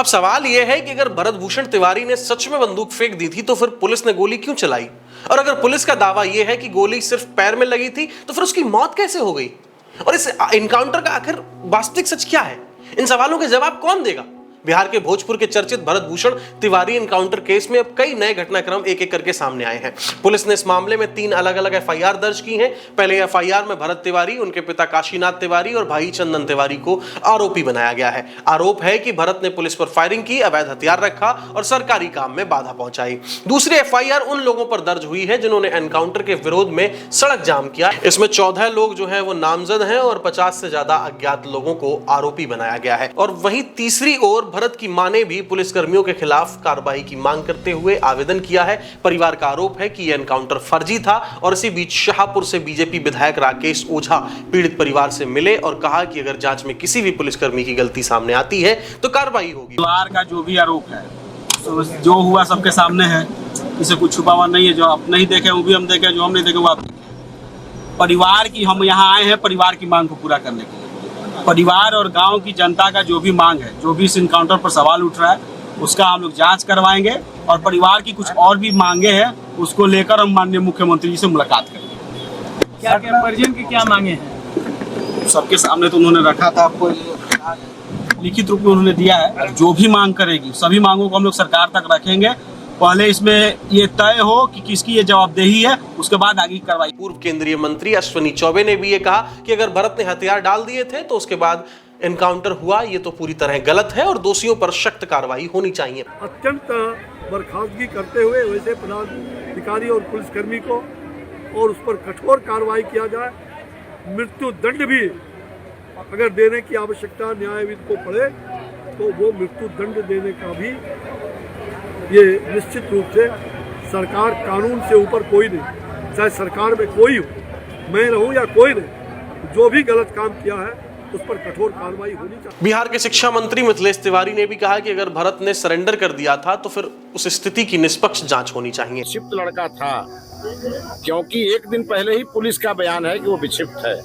अब सवाल यह है कि अगर भरत भूषण तिवारी ने सच में बंदूक फेंक दी थी तो फिर पुलिस ने गोली क्यों चलाई? और अगर पुलिस का दावा यह है कि गोली सिर्फ पैर में लगी थी तो फिर उसकी मौत कैसे हो गई? और इस इनकाउंटर का आखिर वास्तविक सच क्या है? इन सवालों के जवाब कौन देगा? बिहार के भोजपुर के चर्चित भरत भूषण तिवारी एनकाउंटर केस में अब कई नए घटनाक्रम एक एक करके सामने आए हैं। पुलिस ने इस मामले में 3 अलग अलग एफआईआर दर्ज की हैं। पहले एफआईआर में भरत तिवारी, उनके पिता काशीनाथ तिवारी और भाई चंदन तिवारी को आरोपी बनाया गया है। आरोप है कि भरत ने पुलिस पर फायरिंग की, अवैध हथियार रखा और सरकारी काम में बाधा पहुंचाई। दूसरी एफआईआर उन लोगों पर दर्ज हुई है जिन्होंने एनकाउंटर के विरोध में सड़क जाम किया। इसमें 14 लोग जो है वो नामजद हैं और 50 से ज्यादा अज्ञात लोगों को आरोपी बनाया गया है। और वहीं तीसरी ओर भरत की मां ने भी पुलिस कर्मियों के खिलाफ कार्रवाई की मांग करते हुए आवेदन किया है। परिवार का आरोप है कि यह एनकाउंटर फर्जी था और इसी बीच शाहपुर से बीजेपी विधायक राकेश ओझा पीड़ित परिवार से मिले और कहा कि अगर जांच में किसी भी पुलिसकर्मी की गलती सामने आती है तो कार्रवाई होगी। परिवार का जो भी आरोप है, तो जो हुआ सबके सामने है, इसे कुछ छुपावा नहीं है। जो आप नहीं देखे वो भी हम देखे, जो हम नहीं देखे वो आप देखे। परिवार की हम यहाँ आए हैं परिवार की मांग को पूरा करने के लिए। परिवार और गांव की जनता का जो भी मांग है, जो भी इस इनकाउंटर पर सवाल उठ रहा है, उसका हम लोग जांच करवाएंगे और परिवार की कुछ और भी मांगे हैं उसको लेकर हम माननीय मुख्यमंत्री जी से मुलाकात करेंगे। क्या परिजन की क्या मांगे हैं? सबके सामने तो उन्होंने रखा था, आपको लिखित रूप में उन्होंने दिया है। जो भी मांग करेगी सभी मांगों को हम लोग सरकार तक रखेंगे। पहले इसमें ये तय हो कि किसकी ये जवाबदेही है, उसके बाद आगे की कार्रवाई। पूर्व केंद्रीय मंत्री अश्विनी चौबे ने भी ये कहा कि अगर भरत ने हथियार डाल दिए थे तो उसके बाद एनकाउंटर हुआ, ये तो पूरी तरह गलत है और दोषियों पर सख्त कार्रवाई होनी चाहिए। अत्यंत बर्खास्तगी करते हुए वैसे पदाधिकारी और पुलिसकर्मी को और उस पर कठोर कार्रवाई किया जाए। मृत्यु दंड भी अगर देने की आवश्यकता न्यायविद को पड़े तो वो मृत्यु दंड देने का भी ये निश्चित रूप से सरकार, कानून से ऊपर कोई नहीं, चाहे सरकार में कोई हो, मैं रहूं या कोई नहीं, जो भी गलत काम किया है उस पर कठोर कार्रवाई होनी चाहिए। बिहार के शिक्षा मंत्री मिथिलेश तिवारी ने भी कहा कि अगर भरत ने सरेंडर कर दिया था तो फिर उस स्थिति की निष्पक्ष जांच होनी चाहिए। विक्षिप्त लड़का था, क्योंकि एक दिन पहले ही पुलिस का बयान है कि वो विक्षिप्त है।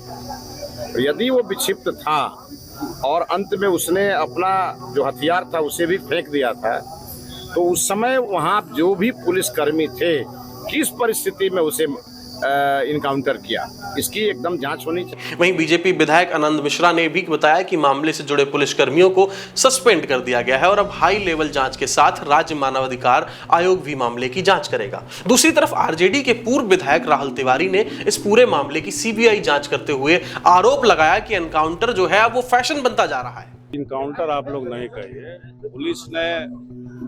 यदि वो विक्षिप्त था और अंत में उसने अपना जो हथियार था उसे भी फेंक दिया था, तो उस समय वहाँ जो भी पुलिसकर्मी थे किस परिस्थिति में उसे इनकाउंटर किया, इसकी एकदम जांच होनी चाहिए। वहीं बीजेपी विधायक आनंद मिश्रा ने भी बताया कि मामले से जुड़े पुलिसकर्मियों को सस्पेंड कर दिया गया है और अब हाई लेवल जांच के साथ राज्य मानवाधिकार आयोग भी मामले की जांच करेगा। दूसरी तरफ आरजेडी के पूर्व विधायक राहुल तिवारी ने इस पूरे मामले की सीबीआई जांच करते हुए आरोप लगाया कि एनकाउंटर जो है वो फैशन बनता जा रहा है। इनकाउंटर आप लोग नहीं कहिए, पुलिस ने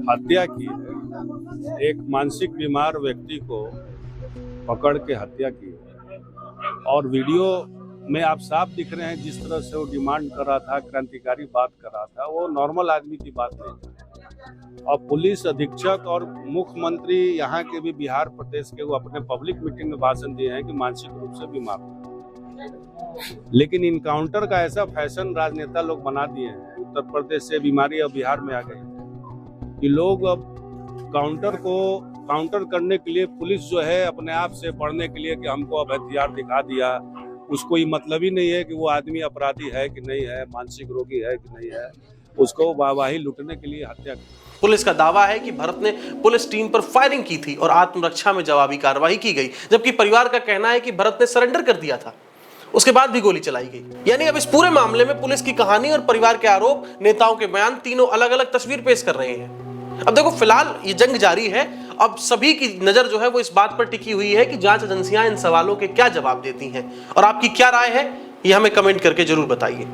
हत्या की है। एक मानसिक बीमार व्यक्ति को पकड़ के हत्या की है और वीडियो में आप साफ दिख रहे हैं जिस तरह से वो डिमांड कर रहा था, क्रांतिकारी बात कर रहा था, वो नॉर्मल आदमी की बात नहीं। और पुलिस अधीक्षक और मुख्यमंत्री यहाँ के भी बिहार प्रदेश के वो अपने पब्लिक मीटिंग में भाषण दिए हैं कि मानसिक रूप से बीमार। लेकिन इनकाउंटर का ऐसा फैशन राजनेता लोग बना दिए हैं, उत्तर प्रदेश से बीमारी अब बिहार में आ गई कि लोग अब काउंटर करने के लिए पुलिस जो है अपने आप से बढ़ने के लिए कि हमको अब हथियार दिखा दिया, उसको ये मतलब ही नहीं है कि वो आदमी अपराधी है कि नहीं है, मानसिक रोगी है कि नहीं है, उसको वाहवाही लूटने के लिए हत्या की। पुलिस का दावा है कि भरत ने पुलिस टीम पर फायरिंग की थी और आत्मरक्षा में जवाबी कार्रवाई की गई, जबकि परिवार का कहना है कि भरत ने सरेंडर कर दिया था, उसके बाद भी गोली चलाई गई। यानी अब इस पूरे मामले में पुलिस की कहानी और परिवार के आरोप, नेताओं के बयान, तीनों अलग अलग तस्वीर पेश कर रहे हैं। अब देखो, फिलहाल ये जंग जारी है। अब सभी की नजर जो है वो इस बात पर टिकी हुई है कि जांच एजेंसियां इन सवालों के क्या जवाब देती हैं और आपकी क्या राय है ये हमें कमेंट करके जरूर बताइए।